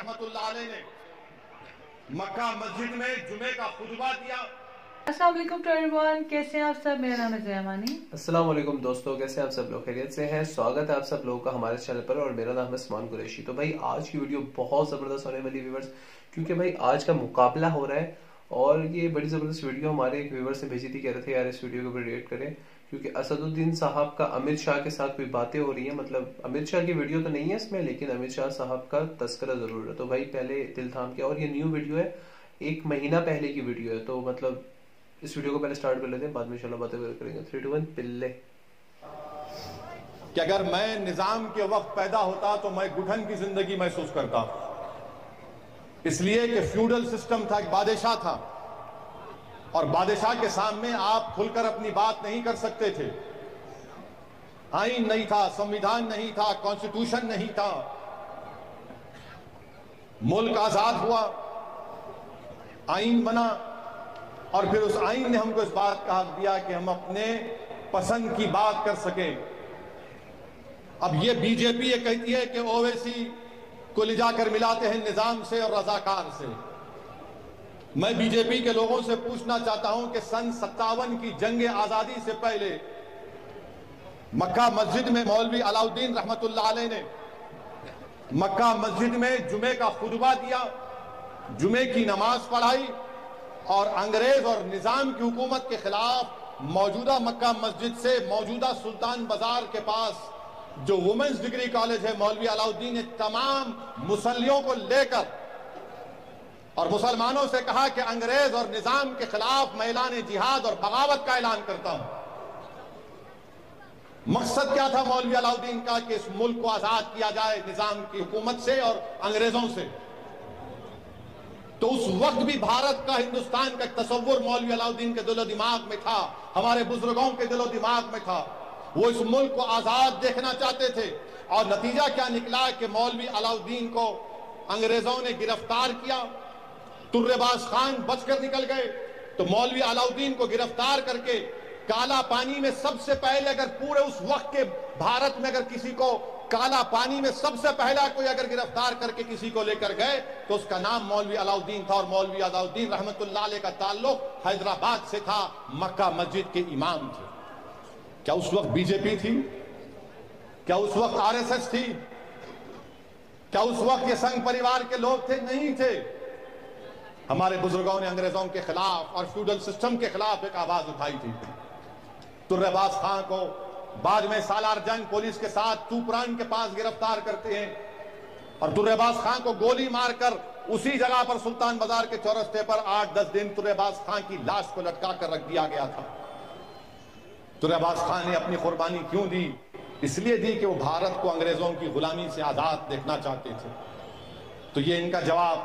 रहमतुल्लाह अलैह ने मक्का मस्जिद में जुमे का खुतबा दिया। अस्सलाम वालेकुम टू एवरीवन, कैसे हैं आप सब। मेरा नाम है जयामानी। अस्सलाम वालेकुम दोस्तों, कैसे हैं आप सब लोग? खैरियत से हैं? स्वागत है आप सब लोगों का हमारे चैनल पर और मेरा नाम है उस्मान कुरैशी। तो भाई आज की वीडियो बहुत ज़बरदस्त होने वाली व्यूवर्स, क्योंकि भाई आज का मुकाबला हो रहा है और ये बड़ी ज़बरदस्त वीडियो हमारे एक व्यूवर से भेजी थी। कह रहे थे यार इस वीडियो को भी रिएक्ट करें, क्योंकि असदुद्दीन साहब का अमित शाह के साथ कोई बातें हो रही हैं। मतलब अमित शाह की वीडियो तो नहीं है इसमें, लेकिन अमित शाह साहब का तस्करा जरूर है। तो भाई पहले दिल थाम के, और ये न्यू वीडियो है, 1 महीना पहले की वीडियो है। तो मतलब इस वीडियो को पहले स्टार्ट कर लेते हैं, बाद में इंशाल्लाह बातें करेंगे। 3, 2, 1 पिल्ले। कि अगर मैं निजाम के वक्त पैदा होता तो मैं घुटन की जिंदगी महसूस करता, इसलिए कि फ्यूडल सिस्टम था, एक बादशाह था और बादशाह के सामने आप खुलकर अपनी बात नहीं कर सकते थे। आईन नहीं था, संविधान नहीं था, कॉन्स्टिट्यूशन नहीं था। मुल्क आजाद हुआ, आईन बना और फिर उस आईन ने हमको इस बात का हक दिया कि हम अपने पसंद की बात कर सकें। अब ये बीजेपी ये कहती है कि ओवैसी को ले जाकर मिलाते हैं निजाम से और रजाकार से। मैं बीजेपी के लोगों से पूछना चाहता हूं कि सन 57 की जंग आजादी से पहले मक्का मस्जिद में मौलवी अलाउद्दीन रहमतुल्लाह अलैह ने मक्का मस्जिद में जुमे का खुतबा दिया, जुमे की नमाज पढ़ाई और अंग्रेज और निजाम की हुकूमत के खिलाफ मौजूदा मक्का मस्जिद से मौजूदा सुल्तान बाजार के पास जो वुमेन्स डिग्री कॉलेज है, मौलवी अलाउद्दीन ने तमाम मुसल्लियों को लेकर और मुसलमानों से कहा कि अंग्रेज और निजाम के खिलाफ मैं ऐलान जिहाद और बगावत का ऐलान करता हूं। मकसद क्या था मौलवी अलाउद्दीन का? कि इस मुल्क को आजाद किया जाए निजाम की हुकूमत से और अंग्रेजों से। तो उस वक्त भी भारत का, हिंदुस्तान का तस्वुर मौलवी अलाउद्दीन के दिलो दिमाग में था, हमारे बुजुर्गों के दिलो दिमाग में था। वो इस मुल्क को आजाद देखना चाहते थे और नतीजा क्या निकला कि मौलवी अलाउद्दीन को अंग्रेजों ने गिरफ्तार किया। तुर्रेबाज खान बचकर निकल गए। तो मौलवी अलाउद्दीन को गिरफ्तार करके काला पानी में सबसे पहले, अगर पूरे उस वक्त के भारत में अगर किसी को काला पानी में सबसे पहला कोई अगर गिरफ्तार करके किसी को लेकर गए तो उसका नाम मौलवी अलाउद्दीन था। और मौलवी अलाउद्दीन रहमतुल्लाह अलैह का ताल्लुक हैदराबाद से था, मक्का मस्जिद के इमाम थे। क्या उस वक्त बीजेपी थी? क्या उस वक्त आरएसएस थी? क्या उस वक्त ये संघ परिवार के लोग थे? नहीं थे। हमारे बुजुर्गों ने अंग्रेजों के खिलाफ और फ्यूडल सिस्टम के खिलाफ एक आवाज उठाई थी। तुर्रेबाज खान को बाद में सालार जंग पुलिस के साथ तूपरान के पास गिरफ्तार करते हैं और तुर्रेबाज खान को गोली मारकर उसी जगह पर सुल्तान बाजार के चौरस्ते पर 8-10 दिन तुर्रेबाज खान की लाश को लटका कर रख दिया गया था। तुर्रेबाज खान ने अपनी कुर्बानी क्यों दी? इसलिए दी कि वो भारत को अंग्रेजों की गुलामी से आजाद देखना चाहते थे। तो ये इनका जवाब।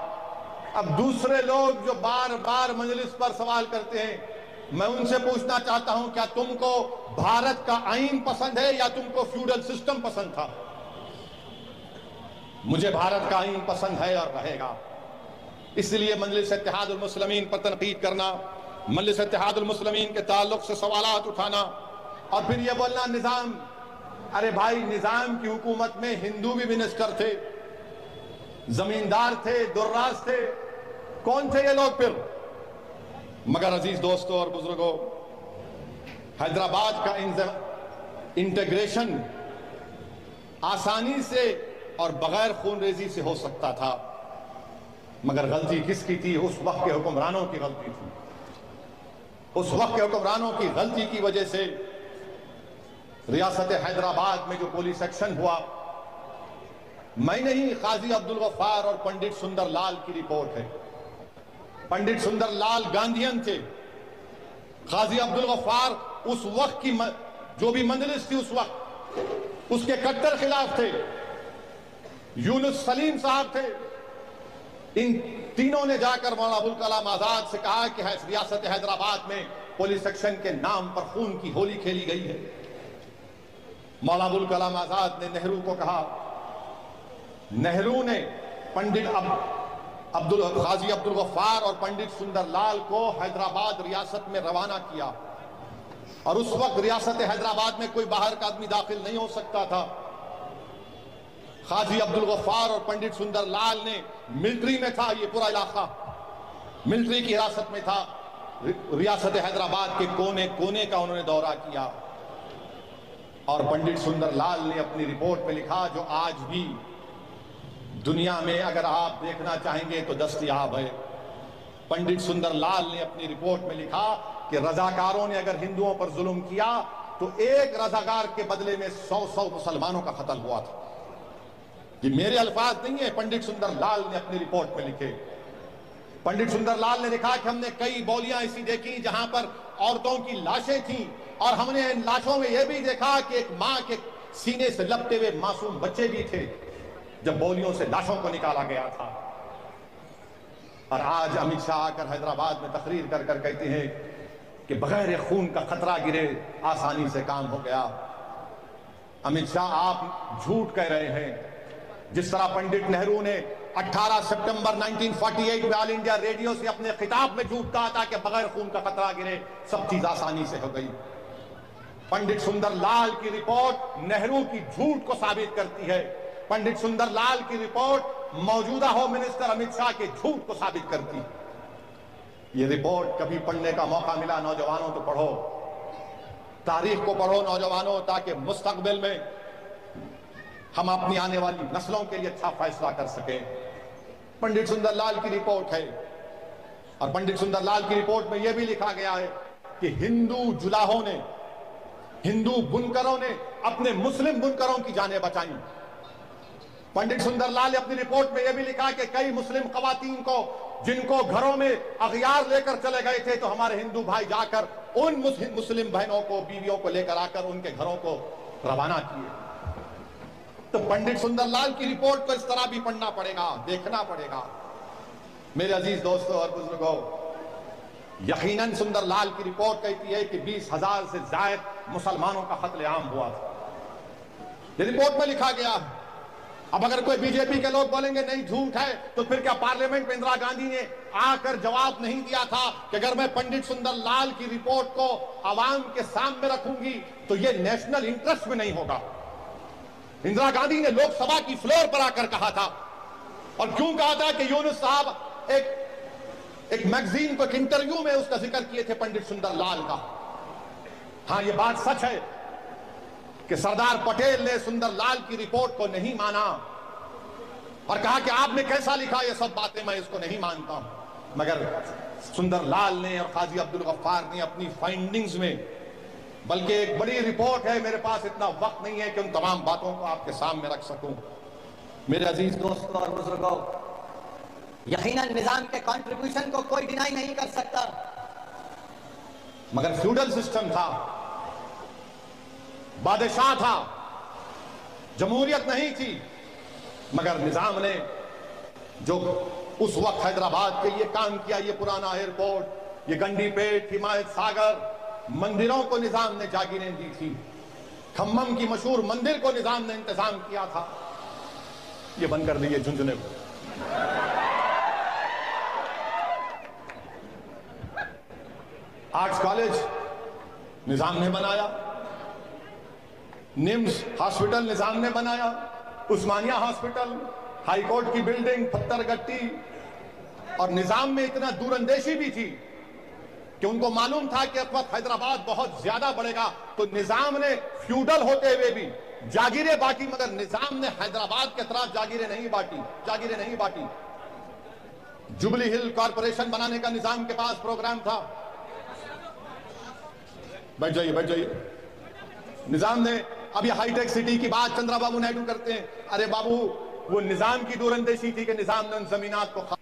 अब दूसरे लोग जो बार बार मजलिस पर सवाल करते हैं, मैं उनसे पूछना चाहता हूं, क्या तुमको भारत का आईन पसंद है या तुमको फ्यूडल सिस्टम पसंद था? मुझे भारत का आईन पसंद है और रहेगा। इसलिए मजलिस इत्तेहादुल मुस्लिमीन पर तनकीद करना, मजलिस इत्तेहादुल मुस्लिमीन के ताल्लुक से सवालात उठाना और फिर यह बोलना निजाम। अरे भाई, निजाम की हुकूमत में हिंदू भी मिनिस्टर थे, जमींदार थे, दुर्राज थे। कौन थे ये लोग फिर? मगर अजीज दोस्तों और बुजुर्गों, हैदराबाद का इंटीग्रेशन आसानी से और बगैर खूनरेजी से हो सकता था, मगर गलती किसकी थी? उस वक्त के हुक्मरानों की गलती थी। उस वक्त के हुक्मरानों की गलती की वजह से रियासत हैदराबाद में जो पुलिस एक्शन हुआ, मैं नहीं, काजी अब्दुल गफ्फार और पंडित सुंदरलाल की रिपोर्ट है। पंडित सुंदरलाल गांधीयन थे। काजी अब्दुल गफ्फार उस वक्त की जो भी मजलिस थी उस वक्त उसके कट्टर खिलाफ थे। यूनुस सलीम साहब थे। इन तीनों ने जाकर मौलाना अबुल कलाम आजाद से कहा कि रियासत हैदराबाद में पुलिस एक्शन के नाम पर खून की होली खेली गई है। मौलाना अबुल कलाम आजाद ने नेहरू को कहा। नेहरू ने पंडित काजी अब्दुल गफ्फार और पंडित सुंदरलाल को हैदराबाद रियासत में रवाना किया और उस वक्त रियासत हैदराबाद में कोई बाहर का आदमी दाखिल नहीं हो सकता था। काजी अब्दुल गफ्फार और पंडित सुंदरलाल ने, मिलिट्री में था ये पूरा इलाका, मिलिट्री की हिरासत में था, रियासत हैदराबाद के कोने कोने का उन्होंने दौरा किया। और पंडित सुंदरलाल ने अपनी रिपोर्ट में लिखा, जो आज भी दुनिया में अगर आप देखना चाहेंगे तो दस्तयाब है। पंडित सुंदरलाल ने अपनी रिपोर्ट में लिखा कि रजाकारों ने अगर हिंदुओं पर जुल्म किया तो एक रजाकार के बदले में 100 मुसलमानों का कत्ल हुआ था। ये मेरे अल्फाज नहीं है, पंडित सुंदरलाल ने अपनी रिपोर्ट में लिखे। पंडित सुंदरलाल ने लिखा कि हमने कई बौलियां ऐसी देखी जहां पर औरतों की लाशें थीं, और हमने इन लाशों में यह भी देखा कि एक मां के सीने से लपटे हुए मासूम बच्चे भी थे जब बौलियों से लाशों को निकाला गया था। और आज अमित शाह आकर हैदराबाद में तकरीर कर कर कहते हैं कि बगैर खून का खतरा गिरे आसानी से काम हो गया। अमित शाह, आप झूठ कह रहे हैं। जिस तरह पंडित नेहरू ने 18 सितंबर 1948 में ऑल इंडिया रेडियो से अपने खिताब में झूठ कहा था कि बगैर खून का खतरा गिरे, सब चीज आसानी से हो गई। पंडित सुंदरलाल की रिपोर्ट नेहरू की झूठ को साबित करती है। पंडित सुंदरलाल की रिपोर्ट मौजूदा होम मिनिस्टर अमित शाह के झूठ को साबित करती है। ये रिपोर्ट कभी पढ़ने का मौका मिला नौजवानों तो पढ़ो, तारीख को पढ़ो नौजवानों, ताकि मुस्तकबिल में हम अपनी आने वाली नस्लों के लिए अच्छा फैसला कर सकें। पंडित सुंदरलाल की रिपोर्ट है, और पंडित सुंदरलाल की रिपोर्ट में यह भी लिखा गया है कि हिंदू जुलाहों ने, हिंदू बुनकरों ने अपने मुस्लिम बुनकरों की जानें बचाई। पंडित सुंदरलाल ने अपनी रिपोर्ट में यह भी लिखा कि कई मुस्लिम खवातीन को, जिनको घरों में अगियार लेकर चले गए थे, तो हमारे हिंदू भाई जाकर उन मुस्लिम बहनों को, बीवियों को लेकर आकर उनके घरों को रवाना किए। तो पंडित सुंदरलाल की रिपोर्ट को इस तरह भी पढ़ना पड़ेगा, देखना पड़ेगा। मेरे अजीज दोस्तों और बुजुर्गों, यकीनन सुंदरलाल की रिपोर्ट कहती है कि 20,000 से ज्यादा मुसलमानों का कत्लेआम हुआ था। ये रिपोर्ट में लिखा गया है। अब अगर कोई बीजेपी के लोग बोलेंगे नहीं झूठ है, तो फिर क्या पार्लियामेंट में इंदिरा गांधी ने आकर जवाब नहीं दिया था कि अगर मैं पंडित सुंदरलाल की रिपोर्ट को आवाम के सामने रखूंगी तो ये नेशनल इंटरेस्ट में नहीं होगा। इंदिरा गांधी ने लोकसभा की फ्लोर पर आकर कहा था, और क्यों कहा था कि यूनुस साहब एक मैगजीन को, एक इंटरव्यू में उसका जिक्र किए थे पंडित सुंदरलाल का। हाँ, ये बात सच है कि सरदार पटेल ने सुंदरलाल की रिपोर्ट को नहीं माना और कहा कि आपने कैसा लिखा, ये सब बातें मैं इसको नहीं मानता हूं। मगर सुंदरलाल ने और काजी अब्दुल गफ्फार ने अपनी फाइंडिंग्स में, बल्कि एक बड़ी रिपोर्ट है, मेरे पास इतना वक्त नहीं है कि उन तमाम बातों को आपके सामने रख सकूं। मेरे अजीज दोस्तों और बुजुर्गों, यकीनन निजाम के कंट्रीब्यूशन को कोई डिनाई नहीं कर सकता, मगर फ्यूडल सिस्टम था, बादशाह था, जमहूरियत नहीं थी। मगर निजाम ने जो उस वक्त हैदराबाद के लिए काम किया, ये पुराना एयरपोर्ट, ये गंडीपेट, हिमायत सागर, मंदिरों को निजाम ने जागीरें दी थी। खम्मम की मशहूर मंदिर को निजाम ने इंतजाम किया था। ये बंद कर दिए झुंझुने को। आर्ट्स कॉलेज निजाम ने बनाया, निम्स हॉस्पिटल निजाम ने बनाया, उस्मानिया हॉस्पिटल, हाईकोर्ट की बिल्डिंग, पत्थरगट्टी। और निजाम में इतना दूरंदेशी भी थी कि उनको मालूम था कि इस वक्त हैदराबाद बहुत ज्यादा बढ़ेगा, तो निजाम ने फ्यूडल होते हुए भी जागीरें बांटी, मगर निजाम ने हैदराबाद के तरफ जागीरें नहीं बांटी। जुबली हिल कॉरपोरेशन बनाने का निजाम के पास प्रोग्राम था। बैठ जाइए। निजाम ने, अब ये हाईटेक सिटी की बात चंद्रबाबू नायडू करते हैं, अरे बाबू, वो निजाम की दूरंदेशी थी कि निजाम ने उन जमीनात को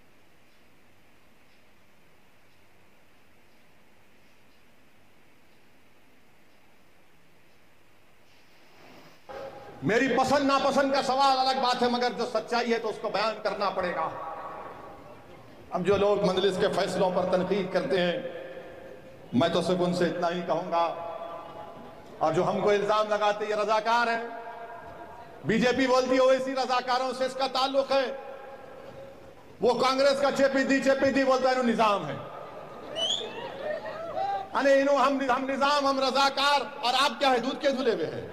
मेरी पसंद नापसंद का सवाल अलग बात है, मगर जो सच्चाई है तो उसको बयान करना पड़ेगा। अब जो लोग मजलिस के फैसलों पर तनकीद करते हैं, मैं तो सिर्फ उनसे इतना ही कहूंगा, और जो हमको इल्जाम लगाते ये रजाकार है, बीजेपी बोलती है ओवैसी रजाकारों से इसका ताल्लुक है, वो कांग्रेस का चेपीदी बोलता है निजाम है। अरे इन्हों हम निजाम, हम रजाकार, और आप क्या है, दूध के धुले हुए हैं।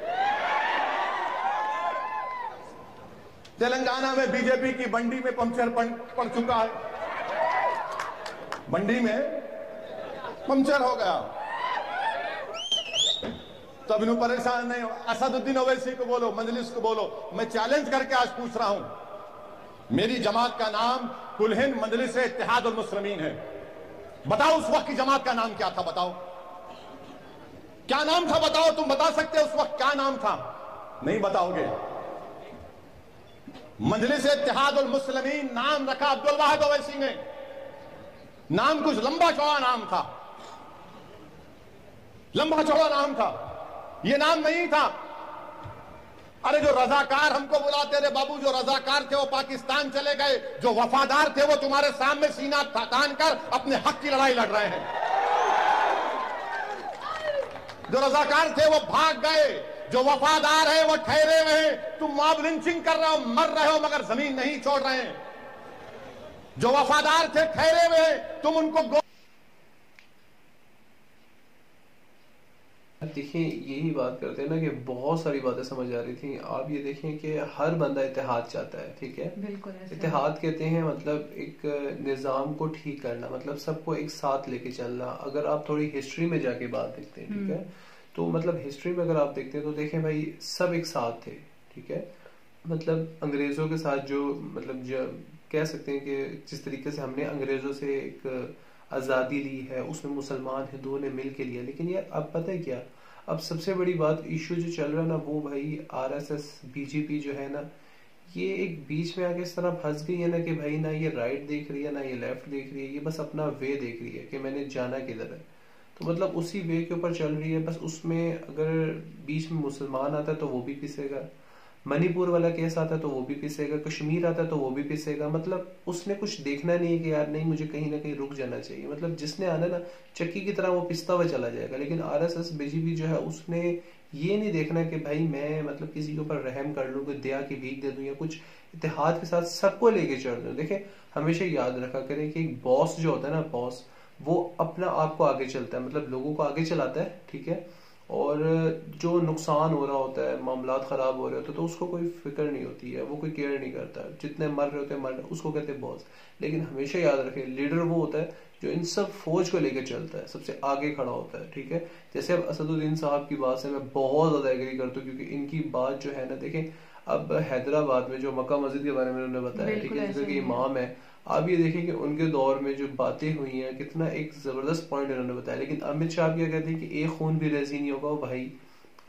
तेलंगाना में बीजेपी की बंडी में पंचर पड़ चुका है, बंडी में पंचर हो गया। तो अब इन्हों परेशान नहीं हो। असदुद्दीन ओवैसी को बोलो, मजलिस को बोलो, मैं चैलेंज करके आज पूछ रहा हूं, मेरी जमात का नाम कुल-हिंद मजलिस इत्तेहादुल मुस्लिमीन है। बताओ उस वक्त की जमात का नाम क्या था? बताओ क्या नाम था? बताओ, तुम बता सकते हो उस वक्त क्या नाम था? नहीं बताओगे। मजलिस इत्तेहादुल मुस्लिमीन नाम रखा अब्दुल वाहिद ओवैसी ने। नाम कुछ लंबा चौड़ा नाम था, लंबा चौड़ा नाम था, ये नाम नहीं था। अरे जो रजाकार हमको बुलाते थे बाबू, जो रजाकार थे वो पाकिस्तान चले गए, जो वफादार थे वो तुम्हारे सामने सीना तान कर अपने हक की लड़ाई लड़ रहे हैं। जो रजाकार थे वो भाग गए, जो वफादार है वो ठहरे हुए हैं। तुम मॉब लिंचिंग कर रहे हो, मर रहे हो, मगर जमीन नहीं छोड़ रहे हैं। जो वफादार थे ठहरे हुए हैं, तुम उनको देखिए यही बात करते हैं ना कि बहुत सारी बातें समझ आ रही थी। आप ये देखें कि हर बंदा इत्तेहाद चाहता है, ठीक है? बिल्कुल इत्तेहाद कहते हैं मतलब एक निज़ाम को ठीक करना, मतलब सबको एक साथ लेके चलना। अगर आप थोड़ी हिस्ट्री में जाके बात देखते हैं, ठीक है, तो मतलब हिस्ट्री में अगर आप देखते हैं तो देखें भाई सब एक साथ थे, ठीक है? मतलब अंग्रेजों के साथ जो मतलब जो कह सकते हैं कि जिस तरीके से हमने अंग्रेजों से एक आज़ादी ली है, उसमें मुसलमान हिंदुओं ने मिल के लिया। लेकिन यार अब पता है क्या, अब सबसे बड़ी बात इशू जो चल रहा है ना, वो भाई आरएसएस बीजेपी जो है ना, ये एक बीच में आके इस तरह फंस गई है ना कि भाई ना ये राइट देख रही है ना ये लेफ्ट देख रही है, ये बस अपना वे देख रही है कि मैंने जाना किधर है। तो मतलब उसी वे के ऊपर चल रही है बस। उसमें अगर बीच में मुसलमान आता है तो वो भी पिसेगा, मणिपुर वाला केस आता है तो वो भी पिसेगा, कश्मीर आता है तो वो भी पिसेगा। मतलब उसने कुछ देखना नहीं है कि यार नहीं मुझे कहीं ना कहीं रुक जाना चाहिए। मतलब जिसने आना ना चक्की की तरह वो पिसता हुआ चला जाएगा। लेकिन आरएसएस बीजेपी जो है उसने ये नहीं देखना कि भाई मैं मतलब किसी के ऊपर रहम कर लूँ, कोई दया की भीख दे दूं या कुछ इत्तेहाद के साथ सबको लेके चढ़ दूं। देखिये हमेशा याद रखा करें कि एक बॉस जो होता है ना, बॉस वो अपना आप को आगे चलता है, मतलब लोगों को आगे चलाता है, ठीक है? और जो नुकसान हो रहा होता है, मामलात खराब हो रहे होते हैं, तो उसको कोई फिक्र नहीं होती है, वो कोई केयर नहीं करता। जितने मर रहे होते हैं मर रहे, उसको कहते हैं बॉस। लेकिन हमेशा याद रखें लीडर वो होता है जो इन सब फौज को लेकर चलता है, सबसे आगे खड़ा होता है, ठीक है? जैसे अब असदुद्दीन साहब की बात से मैं बहुत ज्यादा एग्री करता हूँ, क्योंकि इनकी बात जो है ना, देखें अब हैदराबाद में जो मक्का मस्जिद के बारे में उन्होंने बताया, ठीक है, जिसके इमाम है, आप ये देखें कि उनके दौर में जो बातें हुई हैं, कितना एक जबरदस्त पॉइंट इन्होंने बताया। लेकिन अमित शाह क्या कहते हैं कि एक खून भी रेजी नहीं होगा। भाई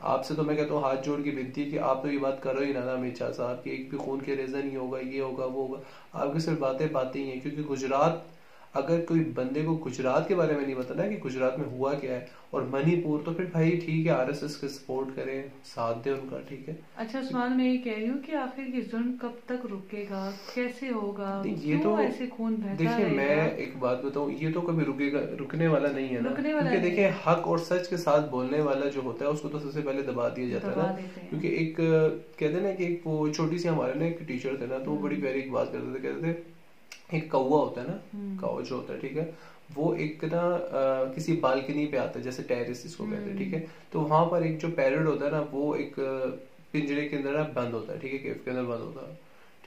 आपसे तो मैं कहता हूँ हाथ जोड़ की विनती है कि आप तो ये बात करो ही ना अमित शाह साहब कि एक भी खून के रेजा नहीं होगा, ये होगा वो होगा। आपकी सिर्फ बातें ही हैं, क्योंकि गुजरात, अगर कोई बंदे को गुजरात के बारे में नहीं बताना कि गुजरात में हुआ क्या है और मणिपुर, तो फिर भाई ठीक है आरएसएस के सपोर्ट करें, साथ दें उनका, ठीक है? अच्छा उस्मान, मैं ये कह रही हूँ कि आखिर ये जुल्म कब तक रुकेगा, कैसे होगा, ये तो ऐसे खून बहता देखिए रहेगा? मैं एक बात बताऊं, ये तो कभी रुकने वाला नहीं है ना, क्योंकि देखिए हक और सच के साथ बोलने वाला जो होता है उसको तो सबसे पहले दबा दिया जाता है ना। क्योंकि एक कहते हैं ना कि एक वो छोटी सी हमारे ना एक टीचर थे ना, तो वो बड़ी प्यारी एक बात करते थे, कहते थे एक कौवा होता है ना, कौवा जो होता है, ठीक है, वो एक ना किसी बालकनी पे आता है, जैसे टेरेस इसको कहते हैं, ठीक है? तो वहां पर एक जो पैरट होता है ना, वो एक पिंजरे के अंदर ना बंद होता है, ठीक है, केव के अंदर बंद होता है,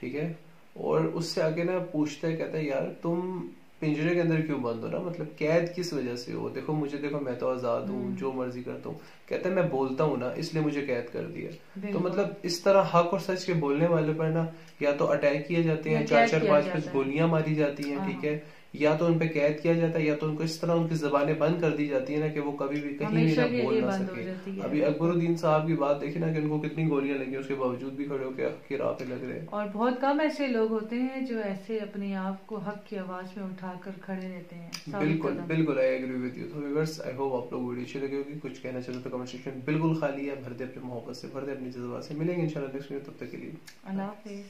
ठीक है? और उससे आगे ना पूछता है, कहता है यार तुम पिंजरे के अंदर क्यों बंद हो ना, मतलब कैद किस वजह से हो? देखो मुझे, देखो मैं तो आजाद हूँ, जो मर्जी करता हूँ। कहता है मैं बोलता हूँ ना, इसलिए मुझे कैद कर दिया। तो मतलब इस तरह हक और सच के बोलने वाले पर ना या तो अटैक किए जाते हैं, 4-4 5-5 गोलियां मारी जाती हैं, ठीक है, या तो उन पे कैद किया जाता है, या तो उनको इस तरह उनकी जबानें बंद कर दी जाती है ना कि वो कभी भी कहीं भी ना बोल ना सके। अभी अकबरुद्दीन साहब की बात देखी ना कि उनको कितनी गोलियां लगी, उसके बावजूद भी खड़े होकर हक की राह पे लग रहे हैं। और बहुत कम ऐसे लोग होते हैं जो ऐसे अपने आप को हक की आवाज में उठाकर खड़े रहते हैं। बिल्कुल आई एग्री विद यू। तो व्यूअर्स आई होप आप लोग वीडियो अच्छी लगी होगी। कुछ कहना चाहते तो कमेंट सेक्शन बिल्कुल खाली है, भर दे अपनी मोहब्बत से, भर दे अपनी जज्बात से। मिलेंगे इंशाल्लाह नेक्स्ट वीडियो, तब तक के लिए अल्लाह हाफिज़।